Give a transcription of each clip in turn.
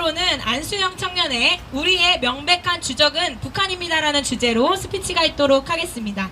앞으로는 안수영 청년의 우리의 명백한 주적은 북한입니다라는 주제로 스피치가 있도록 하겠습니다.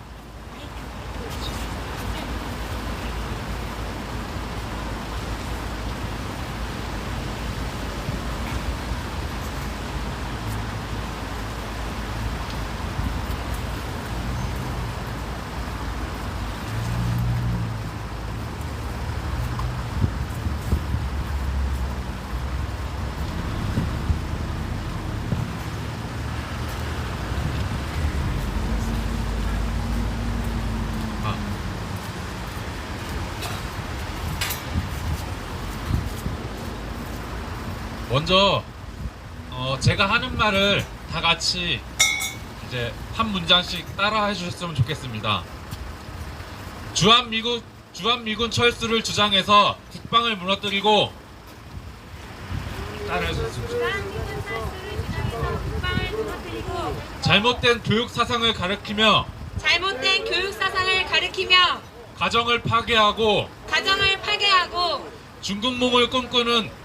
먼저 제가 하는 말을 다 같이 이제 한 문장씩 따라 해주셨으면 좋겠습니다. 주한미군 철수를 주장해서 국방을 무너뜨리고 따라 해주셨으면 좋겠습니다. 잘못된 교육 사상을 가르치며 가정을 파괴하고 중국몽을 꿈꾸는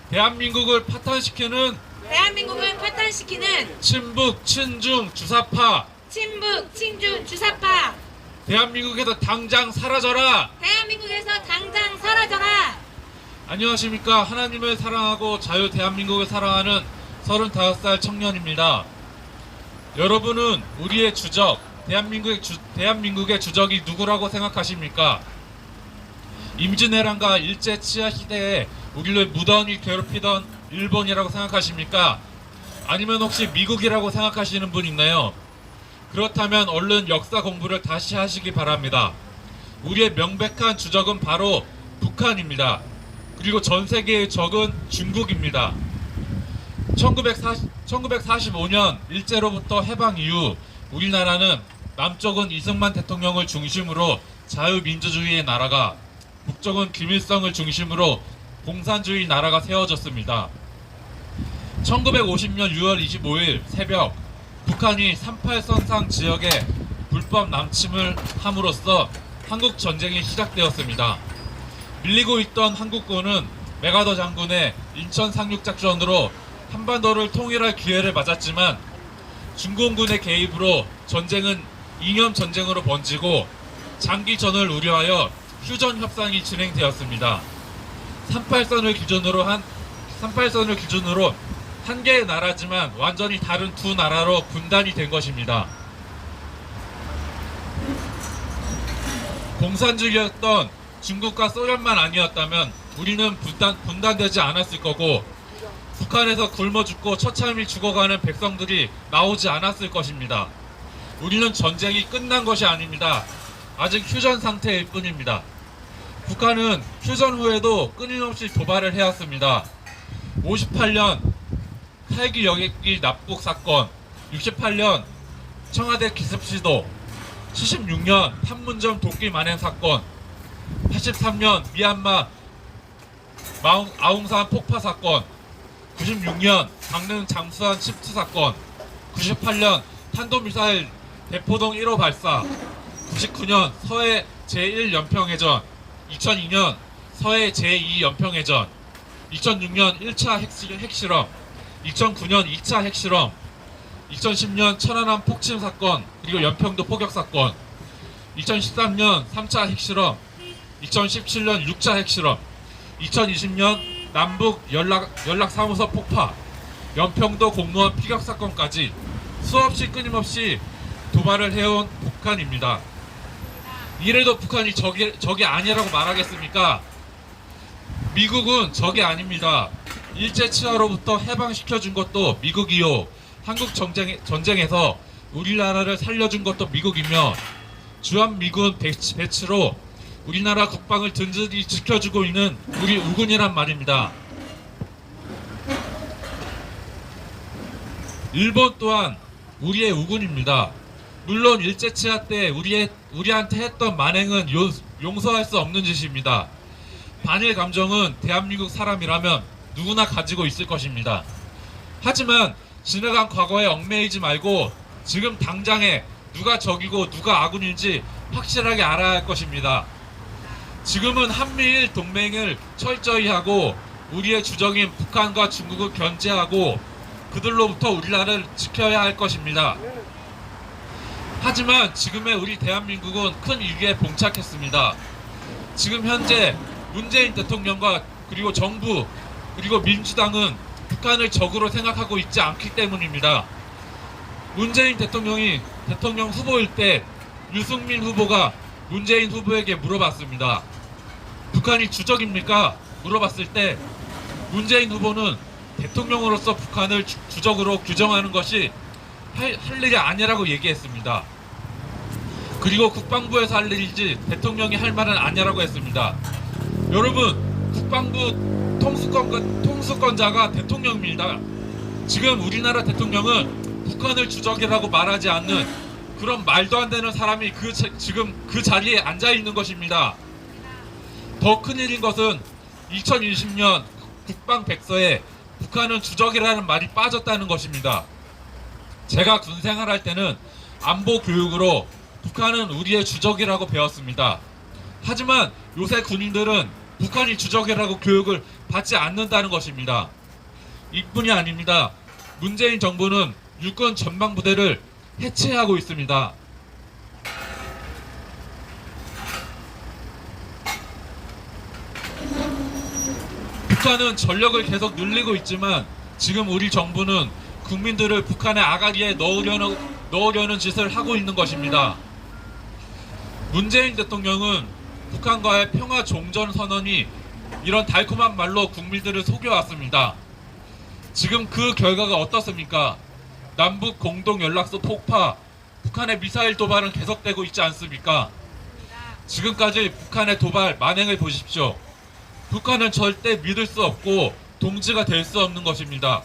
대한민국을 파탄시키는 친북, 친중, 주사파 대한민국에서 당장 사라져라! 안녕하십니까. 하나님을 사랑하고 자유 대한민국을 사랑하는 35살 청년입니다. 여러분은 우리의 주적, 대한민국의 주적이 누구라고 생각하십니까? 임진왜란과 일제 치하 시대에 우리를 무던히 괴롭히던 일본이라고 생각하십니까? 아니면 혹시 미국이라고 생각하시는 분 있나요? 그렇다면 얼른 역사 공부를 다시 하시기 바랍니다. 우리의 명백한 주적은 바로 북한입니다. 그리고 전 세계의 적은 중국입니다. 1945년 일제로부터 해방 이후 우리나라는 남쪽은 이승만 대통령을 중심으로 자유민주주의의 나라가, 북쪽은 김일성을 중심으로 공산주의 나라가 세워졌습니다. 1950년 6월 25일 새벽 북한이 38선상 지역에 불법 남침을 함으로써 한국전쟁이 시작되었습니다. 밀리고 있던 한국군은 메가더 장군의 인천 상륙작전으로 한반도를 통일할 기회를 맞았지만 중공군의 개입으로 전쟁은 이념전쟁으로 번지고 장기전을 우려하여 휴전 협상이 진행되었습니다. 38선을 기준으로 한 개의 나라지만 완전히 다른 두 나라로 분단이 된 것입니다. 공산주의였던 중국과 소련만 아니었다면 우리는 분단되지 않았을 거고 북한에서 굶어 죽고 처참히 죽어가는 백성들이 나오지 않았을 것입니다. 우리는 전쟁이 끝난 것이 아닙니다. 아직 휴전 상태일 뿐입니다. 북한은 휴전 후에도 끊임없이 도발을 해왔습니다. 58년 헬기 여객기 납북 사건, 68년 청와대 기습 시도, 76년 판문점 도끼 만행 사건, 83년 미얀마 아웅산 폭파 사건, 96년 강릉 잠수함 침투 사건, 98년 탄도미사일 대포동 1호 발사, 99년 서해 제1연평해전, 2002년 서해 제2연평해전, 2006년 1차 핵실험, 2009년 2차 핵실험, 2010년 천안함 폭침 사건, 그리고 연평도 포격 사건, 2013년 3차 핵실험, 2017년 6차 핵실험, 2020년 남북 연락사무소 폭파, 연평도 공무원 피격 사건까지 수없이 끊임없이 도발을 해온 북한입니다. 이래도 북한이 적이 아니라고 말하겠습니까? 미국은 적이 아닙니다. 일제 치하로부터 해방시켜준 것도 미국이요. 한국 전쟁에서 우리나라를 살려준 것도 미국이며 주한미군 배치로 우리나라 국방을 든든히 지켜주고 있는 우리 우군이란 말입니다. 일본 또한 우리의 우군입니다. 물론 일제치하 때 우리한테 했던 만행은 용서할 수 없는 짓입니다. 반일 감정은 대한민국 사람이라면 누구나 가지고 있을 것입니다. 하지만 지나간 과거에 얽매이지 말고 지금 당장에 누가 적이고 누가 아군인지 확실하게 알아야 할 것입니다. 지금은 한미일 동맹을 철저히 하고 우리의 주적인 북한과 중국을 견제하고 그들로부터 우리나라를 지켜야 할 것입니다. 하지만 지금의 우리 대한민국은 큰 위기에 봉착했습니다. 지금 현재 문재인 대통령과 그리고 정부 그리고 민주당은 북한을 적으로 생각하고 있지 않기 때문입니다. 문재인 대통령이 대통령 후보일 때 유승민 후보가 문재인 후보에게 물어봤습니다. 북한이 주적입니까? 물어봤을 때 문재인 후보는 대통령으로서 북한을 주적으로 규정하는 것이 할 일이 아니라고 얘기했습니다. 그리고 국방부에서 할 일이지 대통령이 할 말은 아니라고 했습니다. 여러분, 국방부 통수권자가 대통령입니다. 지금 우리나라 대통령은 북한을 주적이라고 말하지 않는 그런 말도 안 되는 사람이 지금 그 자리에 앉아 있는 것입니다. 더 큰일인 것은 2020년 국방백서에 북한은 주적이라는 말이 빠졌다는 것입니다. 제가 군 생활할 때는 안보 교육으로 북한은 우리의 주적이라고 배웠습니다. 하지만 요새 군인들은 북한이 주적이라고 교육을 받지 않는다는 것입니다. 이뿐이 아닙니다. 문재인 정부는 육군 전방부대를 해체하고 있습니다. 북한은 전력을 계속 늘리고 있지만 지금 우리 정부는 국민들을 북한의 아가리에 넣으려는 짓을 하고 있는 것입니다. 문재인 대통령은 북한과의 평화 종전 선언이 이런 달콤한 말로 국민들을 속여왔습니다. 지금 그 결과가 어떻습니까? 남북 공동 연락소 폭파, 북한의 미사일 도발은 계속되고 있지 않습니까? 지금까지 북한의 도발 만행을 보십시오. 북한은 절대 믿을 수 없고 동지가 될 수 없는 것입니다.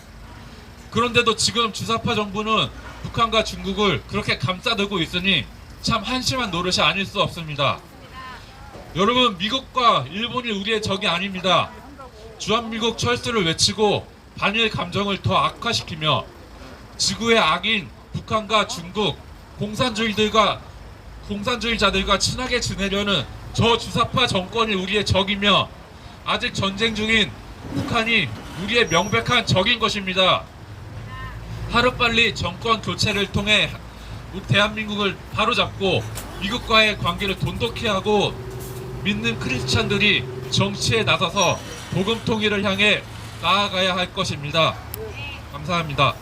그런데도 지금 주사파 정부는 북한과 중국을 그렇게 감싸들고 있으니 참 한심한 노릇이 아닐 수 없습니다. 여러분, 미국과 일본이 우리의 적이 아닙니다. 주한미국 철수를 외치고 반일 감정을 더 악화시키며 지구의 악인 북한과 중국 공산주의자들과 친하게 지내려는 저 주사파 정권이 우리의 적이며 아직 전쟁 중인 북한이 우리의 명백한 적인 것입니다. 하루빨리 정권 교체를 통해 우리 대한민국을 바로잡고 미국과의 관계를 돈독히 하고 믿는 크리스찬들이 정치에 나서서 복음 통일을 향해 나아가야 할 것입니다. 감사합니다.